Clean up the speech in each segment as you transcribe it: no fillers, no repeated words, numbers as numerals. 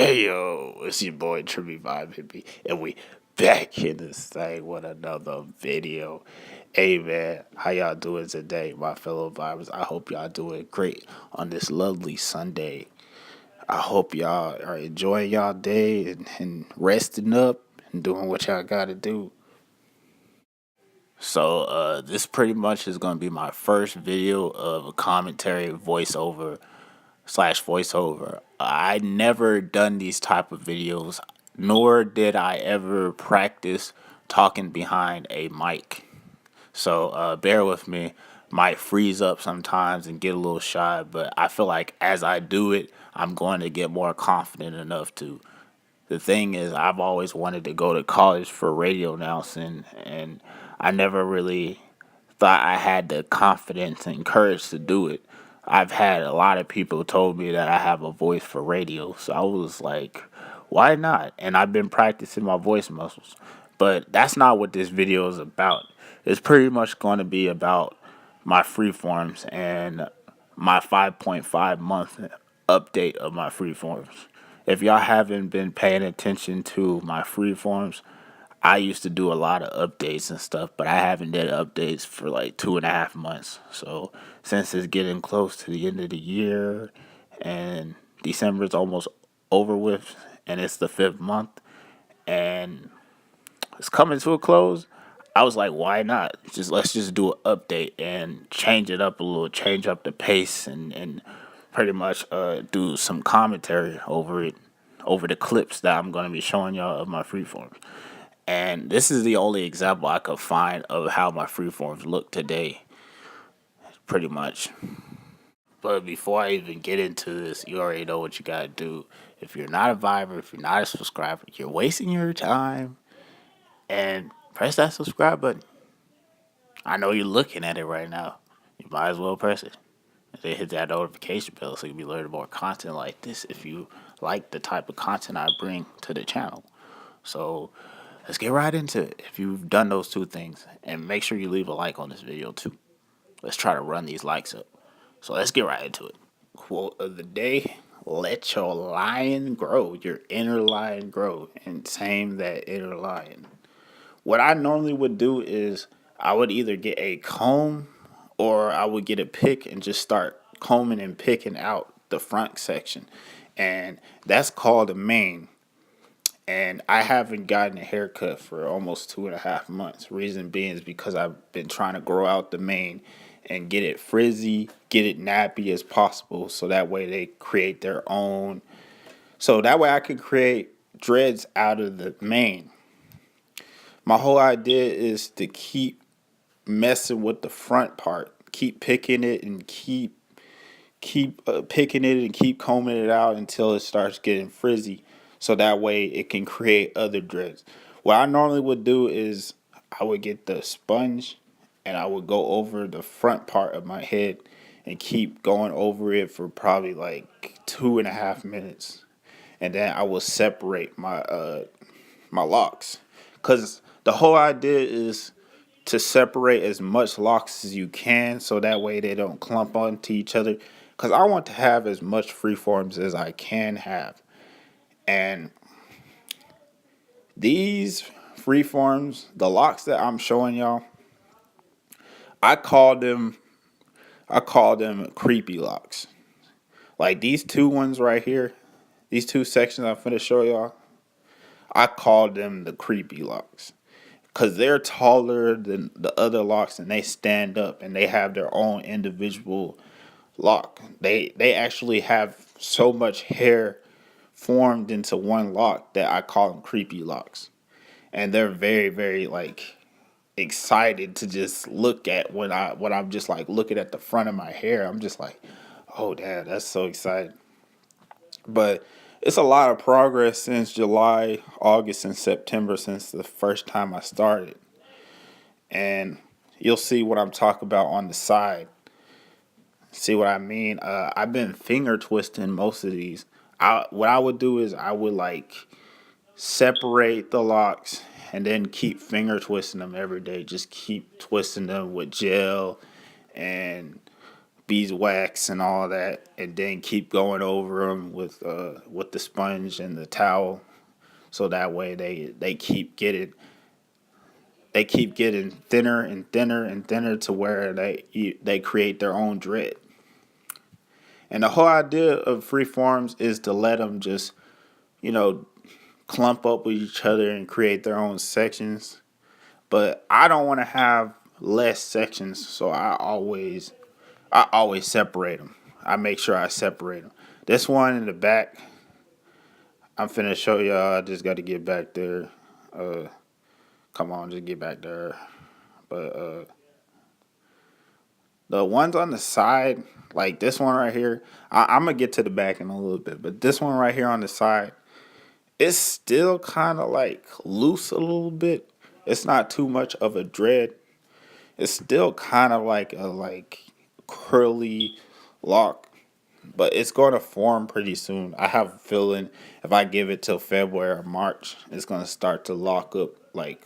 Hey yo, it's your boy Trippy Vibe Hippie, and we back in this thing with another video. Hey man, how y'all doing today, my fellow vibers? I hope y'all doing great on this lovely Sunday. I hope y'all are enjoying y'all day and resting up and doing what y'all gotta do. So this pretty much is gonna be my first video of a commentary voiceover slash voiceover. I never done these type of videos, nor did I ever practice talking behind a mic. So bear with me. Might freeze up sometimes and get a little shy, but I feel like as I do it, I'm going to get more confident enough to. The thing is, I've always wanted to go to college for radio announcing, and I never really thought I had the confidence and courage to do it. I've had a lot of people told me that I have a voice for radio, so I was like, why not? And I've been practicing my voice muscles. But that's not what this video is about. It's pretty much going to be about my freeforms and my 5.5 month update of my freeforms. If y'all haven't been paying attention to my freeforms, I used to do a lot of updates and stuff, but I haven't did updates for like 2.5 months. So since it's getting close to the end of the year and December is almost over with and it's the fifth month and it's coming to a close, I was like, why not? Let's just do an update and change it up a little, change up the pace and pretty much do some commentary over it, over the clips that I'm gonna be showing y'all of my freeforms. And this is the only example I could find of how my freeforms look today, pretty much. But before I even get into this, you already know what you gotta do. If you're not a Viber, if you're not a subscriber, you're wasting your time. And press that subscribe button. I know you're looking at it right now. You might as well press it. And then hit that notification bell so you can be learning more content like this if you like the type of content I bring to the channel. So let's get right into it. If you've done those two things, and make sure you leave a like on this video too. Let's try to run these likes up. So let's get right into it. Quote of the day: let your lion grow, your inner lion grow, and tame that inner lion. What I normally would do is I would either get a comb or I would get a pick and just start combing and picking out the front section. And that's called a mane. And I haven't gotten a haircut for almost 2.5 months. Reason being is because I've been trying to grow out the mane and get it frizzy, get it nappy as possible, so that way they create their own. So that way I can create dreads out of the mane. My whole idea is to keep messing with the front part, keep picking it and keep picking it and keep combing it out until it starts getting frizzy, so that way it can create other dreads. What I normally would do is I would get the sponge and I would go over the front part of my head and keep going over it for probably like 2.5 minutes, and then I will separate my locks, because the whole idea is to separate as much locks as you can so that way they don't clump onto each other, because I want to have as much freeforms as I can have. And these freeforms, the locks that I'm showing y'all, I call them creepy locks. Like these two ones right here, these two sections I'm finna show y'all, I call them the creepy locks, because they're taller than the other locks and they stand up and they have their own individual lock. They actually have so much hair formed into one lock that I call them creepy locks. And they're very, very like excited to just look at when I'm just like looking at the front of my hair. I'm just like, oh damn, that's so exciting. But it's a lot of progress since July, August, and September since the first time I started. And you'll see what I'm talking about on the side. See what I mean? I've been finger twisting most of these. What I would do is I would like separate the locks and then keep finger twisting them every day. Just keep twisting them with gel and beeswax and all that, and then keep going over them with the sponge and the towel, so that way they keep getting thinner and thinner and thinner to where they create their own dread. And the whole idea of freeforms is to let them just, you know, clump up with each other and create their own sections. But I don't want to have less sections, so I always separate them. I make sure I separate them. This one in the back, I'm finna show y'all. I just got to get back there. Come on, just get back there. But the ones on the side, like this one right here, I'm gonna get to the back in a little bit. But this one right here on the side, it's still kind of like loose a little bit. It's not too much of a dread. It's still kind of like a curly lock, but it's going to form pretty soon. I have a feeling if I give it till February or March, it's going to start to lock up, like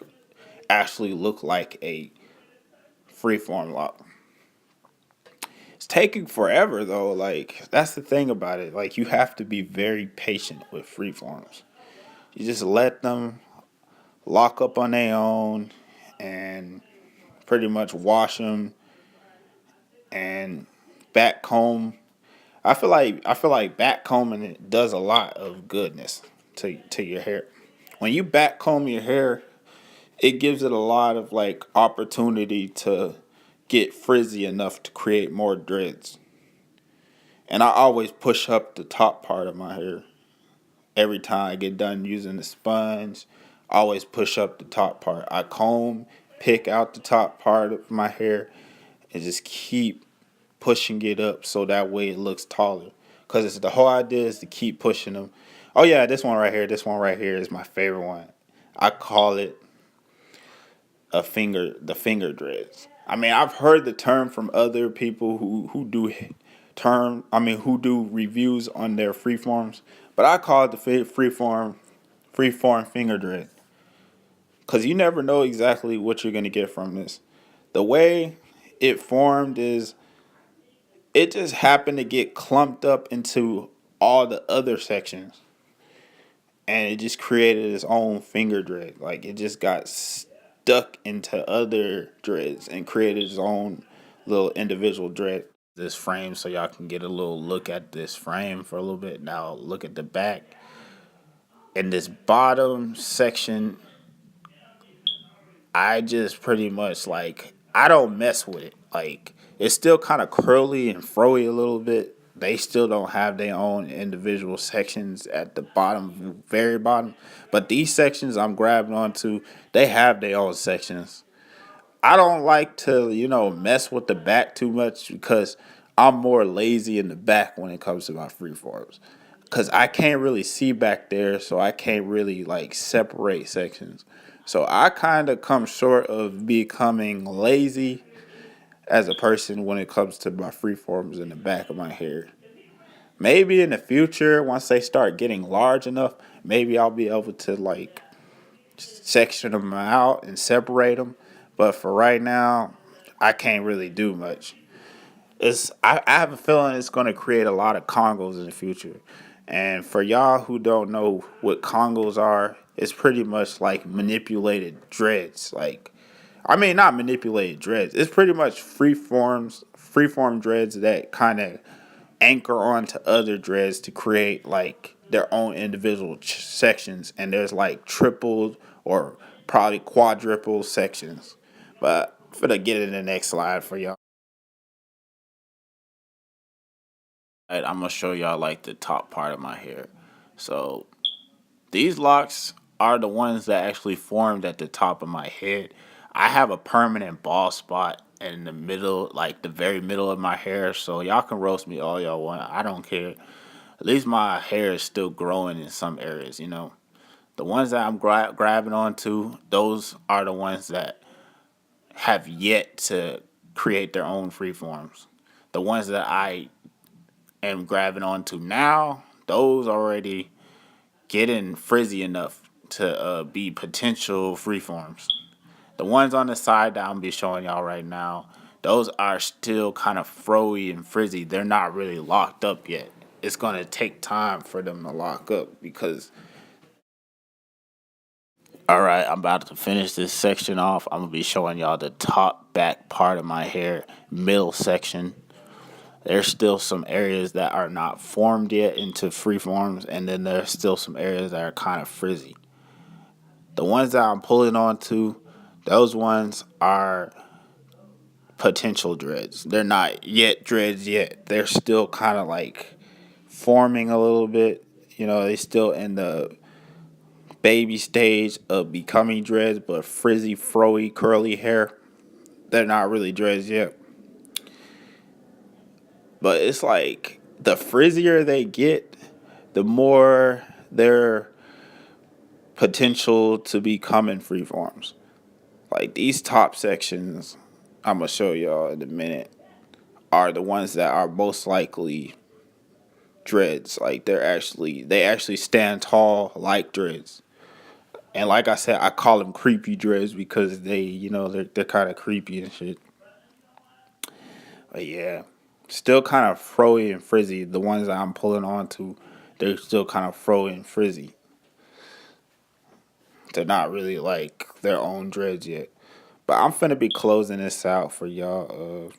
actually look like a freeform lock. It's taking forever though. Like that's the thing about it. Like you have to be very patient with freeforms. You just let them lock up on their own and pretty much wash them and back comb. I feel like back combing it does a lot of goodness to your hair. When you back comb your hair, it gives it a lot of like opportunity to get frizzy enough to create more dreads. And I always push up the top part of my hair every time I get done using the sponge. I always push up the top part. I comb, pick out the top part of my hair, and just keep pushing it up so that way it looks taller. Because it's the whole idea is to keep pushing them. Oh yeah, this one right here. This one right here is my favorite one. I call it the finger dreads. I mean, I've heard the term from other people who do reviews on their freeforms, but I call it the freeform finger dread. Cause you never know exactly what you're gonna get from this. The way it formed is it just happened to get clumped up into all the other sections, and it just created its own finger dread. Like it just got stuck into other dreads and created its own little individual dread. This frame, so y'all can get a little look at this frame for a little bit. Now look at the back. In this bottom section, I just pretty much I don't mess with it. Like it's still kind of curly and froey a little bit. They still don't have their own individual sections at the bottom, very bottom. But these sections I'm grabbing onto, they have their own sections. I don't like to, mess with the back too much because I'm more lazy in the back when it comes to my freeforms. Because I can't really see back there, so I can't really separate sections. So I kind of come short of becoming lazy as a person when it comes to my freeforms in the back of my hair. Maybe in the future, once they start getting large enough, maybe I'll be able to section them out and separate them. But for right now, I can't really do much. I have a feeling it's going to create a lot of Congos in the future. And for y'all who don't know what Congos are, it's pretty much like manipulated dreads. Not manipulated dreads. It's pretty much freeform dreads that kind of anchor onto other dreads to create their own individual sections. And there's tripled or probably quadruple sections. But I'm gonna get in the next slide for y'all. Right, I'm gonna show y'all the top part of my hair. So these locks are the ones that actually formed at the top of my head. I have a permanent bald spot in the middle, the very middle of my hair. So y'all can roast me all y'all want. I don't care. At least my hair is still growing in some areas. The ones that I'm grabbing onto, those are the ones that have yet to create their own freeforms. The ones that I am grabbing onto now, those already getting frizzy enough to be potential freeforms. The ones on the side that I'm be showing y'all right now, those are still kind of froey and frizzy. They're not really locked up yet. It's going to take time for them to lock up because, all right, I'm about to finish this section off. I'm going to be showing y'all the top back part of my hair, middle section. There's still some areas that are not formed yet into freeforms, and then there's still some areas that are kind of frizzy. The ones that I'm pulling on to, those ones are potential dreads. They're not yet dreads yet. They're still kind of like forming a little bit. You know, they still in the baby stage of becoming dreads, but frizzy, froey, curly hair. They're not really dreads yet. But it's like the frizzier they get, the more their potential to becoming freeforms. Like these top sections, I'm gonna show y'all in a minute, are the ones that are most likely dreads. Like they actually stand tall like dreads. And like I said, I call them creepy dreads because they're kind of creepy and shit. But yeah, still kind of froey and frizzy. The ones that I'm pulling on to, they're still kind of froey and frizzy. They're not really like their own dreads yet. But I'm finna be closing this out for y'all.